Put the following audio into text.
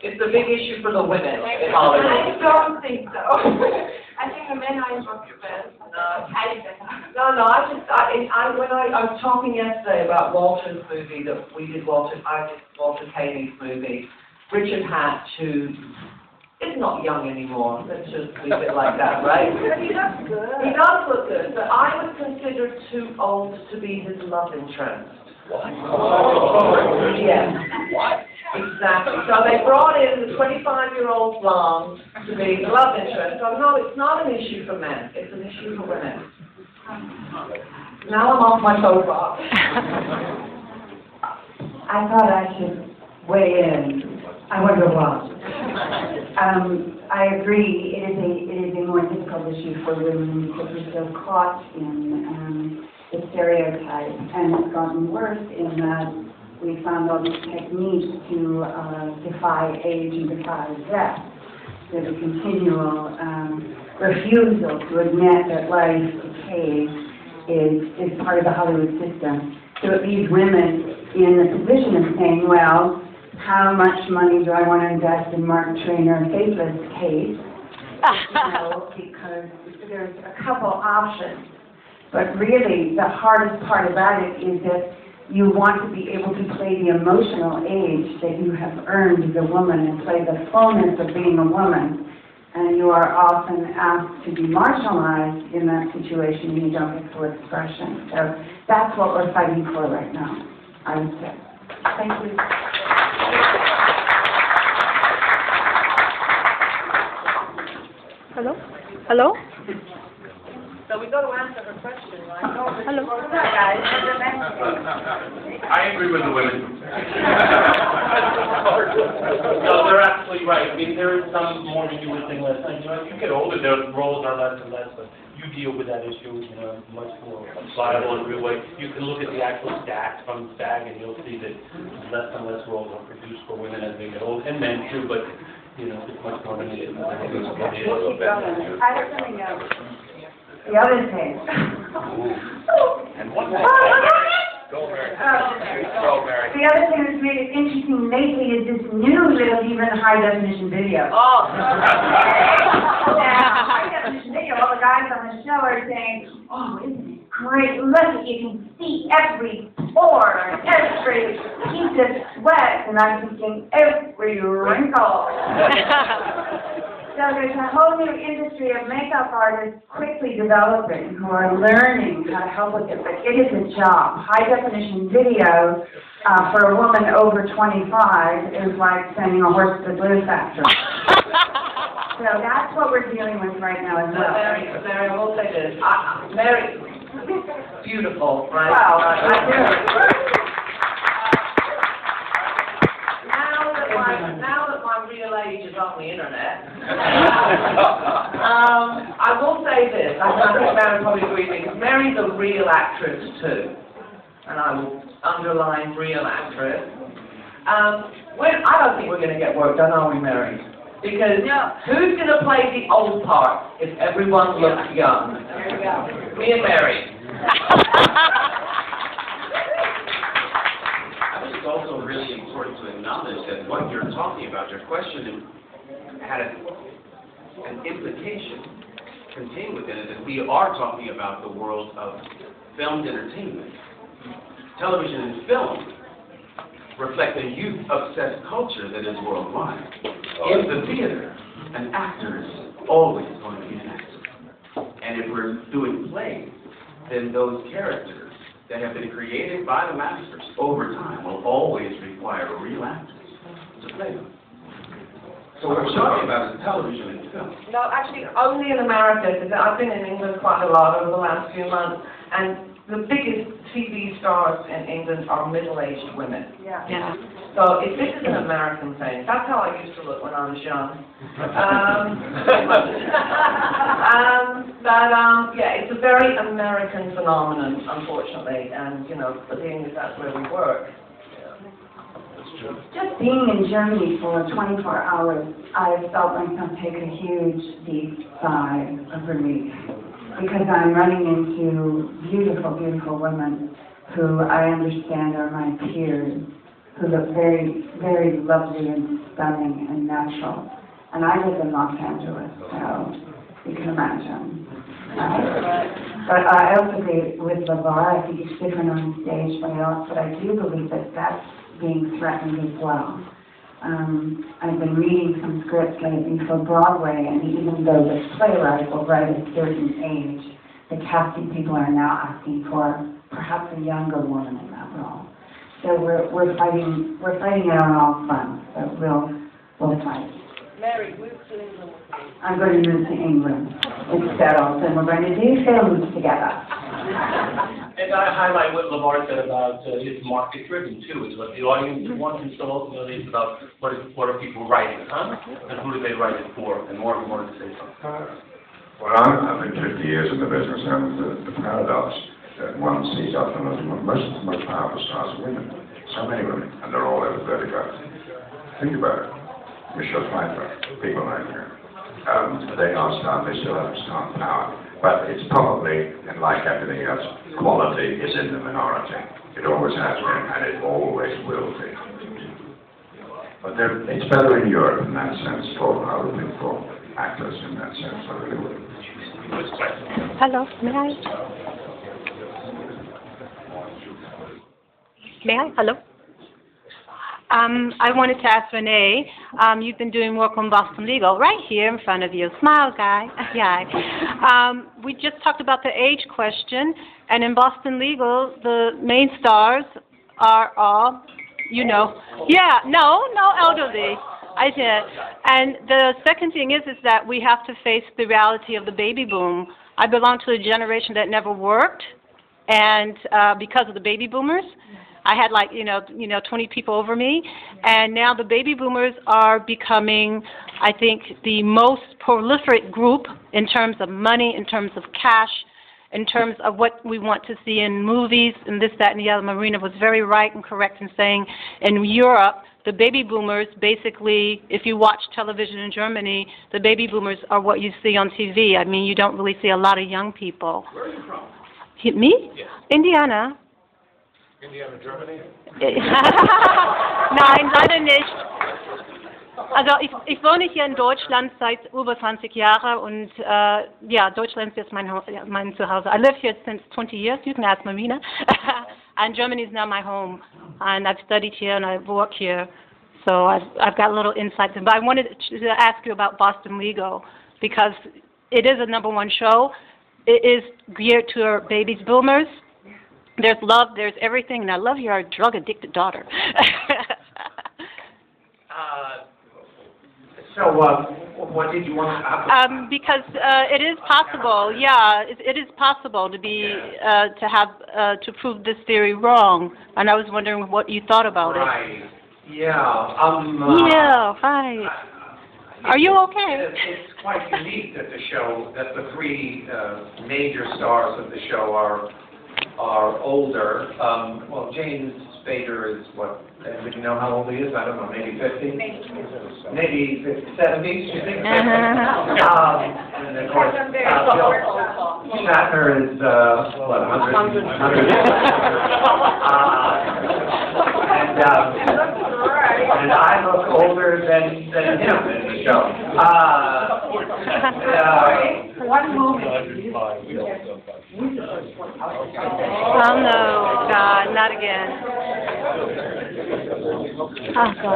It's a big issue for the women in I Hollywood. don't think so. I think the men are involved best. No, when I was talking yesterday about Walter's movie that we did, I did Walter Kaney's movie, Richard Hatch, who is not young anymore, let's just leave it like that, right? But he looks good. He does look good, but I was considered too old to be his love interest. What? Yes. What? Exactly. So they brought in the 25-year-old blonde to be the love interest. So no, it's not an issue for men. It's an issue for women. Now I'm off my soapbox. I thought I should weigh in. I wonder what. I agree. It is a more difficult issue for women because we're still caught in the stereotype, and it's gotten worse in that we found all these techniques to defy age and defy death. There's a continual refusal to admit that life decay is part of the Hollywood system. So it leaves women in the position of saying, well, how much money do I want to invest in Mark Trainer faceless case? Because there's a couple options. But really, the hardest part about it is that you want to be able to play the emotional age that you have earned as a woman and play the fullness of being a woman. And you are often asked to be marginalized in that situation and you don't get full expression. So that's what we're fighting for right now, I would say. Thank you. Hello? Hello? So we got to answer her question, right? Hello? I agree with the women. No, they're absolutely right. I mean, there is some more to do with things less. You know, as you get older, the roles are less and less, but you deal with that issue, you know, much more viable and real way. You can look at the actual stats from SAG, and you'll see that less and less roles are produced for women as they get old, and men too, but, you know, it's much more than it is. I have something else. The other thing. And one more. Go, Mary. Go, Mary. The other thing that's made it interesting lately is this new little even high-definition video. Oh! High-definition video, all the guys on the show are saying, oh, isn't it great? Look, you can see every pore, every piece of sweat, and I'm thinking, every wrinkle. So there's a whole new industry of makeup artists quickly developing who are learning how to help with it, but it is a job. High-definition video for a woman over 25 is like sending a horse to the glue factory. So that's what we're dealing with right now as well. Mary, I will say this. Mary, beautiful, right? Wow. Now that my real age is on the internet, I will say this. I think Mary probably agrees with me, because Mary's a real actress too. And I will underline real actress. I don't think we're going to get work done, are we, Mary? Because who's going to play the old part if everyone looks young? There you go. Me and Mary. It's also really important to acknowledge that what you're talking about, your question had an implication contained within it that we are talking about the world of filmed entertainment. Television and film reflect a youth-obsessed culture that is worldwide. In the theater, an actor is always going to be an actor. And if we're doing plays, then those characters that have been created by the masters over time will always require real actors to play them. So what we're talking about is television and film. No, actually, only in America, because I've been in England quite a lot over the last few months, and the biggest TV stars in England are middle-aged women. Yeah. So if this is an American thing, that's how I used to look when I was young. Yeah, it's a very American phenomenon, unfortunately, and, you know, the thing is that's where we work. Just being in Germany for 24 hours, I felt myself take a huge, deep sigh of relief. Because I'm running into beautiful, beautiful women who I understand are my peers. who look very, very lovely and stunning and natural. And I live in Los Angeles, so you can imagine. But I also agree with Levar. I think it's different on stage, but I do believe that that's being threatened as well. I've been reading some scripts lately for Broadway, and even though the playwright will write at a certain age, the casting people are now asking for perhaps a younger woman in that role. So we're fighting it on all fronts. So we'll fight. Mary, move to England. I'm going to move to England. It's settled, and we're going to do films together. And I highlight what Levar said about it's market-driven, too. It's what the audience wants, and so ultimately it's about what are people writing, huh? And who do they write it for? And Morgan wanted to say something. Well, I've been 50 years in the business, and the paradox that one sees often is most powerful stars are women. So many women, and they're all over 35. Think about it. Michelle Pfeiffer, people like her. They are stars, they still have star power. But it's probably, and like everything else, quality is in the minority. It always has been, and it always will be. But it's better in Europe in that sense, I would think, for actors in that sense. I really would. Hello, may I? May I? Hello? I wanted to ask Renee, you've been doing work on Boston Legal, right here in front of you. Smile, guy. Yeah. We just talked about the age question, and in Boston Legal, the main stars are all, yeah, no elderly. I did. And the second thing is that we have to face the reality of the baby boom. I belong to a generation that never worked, and because of the baby boomers, I had 20 people over me, and now the baby boomers are becoming, I think, the most prolific group in terms of money, in terms of cash, in terms of what we want to see in movies and this, that, and the other. Marina was very right and correct in saying in Europe, the baby boomers basically, if you watch television in Germany, the baby boomers are what you see on TV. I mean, you don't really see a lot of young people. Where are you from? Me? Yes. Indiana. Indiana, Germany? Nein, leider nicht. Also ich wohne hier in Deutschland seit über 20 Jahren und ja, Deutschland ist jetzt mein Zuhause. I live here since 20 years. You can ask Marina. And Germany is now my home. And I've studied here and I work here. So I've got a little insight. But I wanted to ask you about Boston Legal because it is a #1 show. It is geared to our baby boomers. There's love, there's everything, and I love your drug-addicted daughter. So, what did you want to... Because it is possible, yeah, it is possible to be, to prove this theory wrong, and I was wondering what you thought about it. Right, yeah, yeah, hi. Are you okay? It's quite unique that the three major stars of the show are older. Well, James Spader is what? Anybody know how old he is? I don't know, maybe 50? Maybe 70s, you think? And of course, Shatner is, what, 100? And I look older than him in the show. One moment. Oh no, God, not again. Oh, God.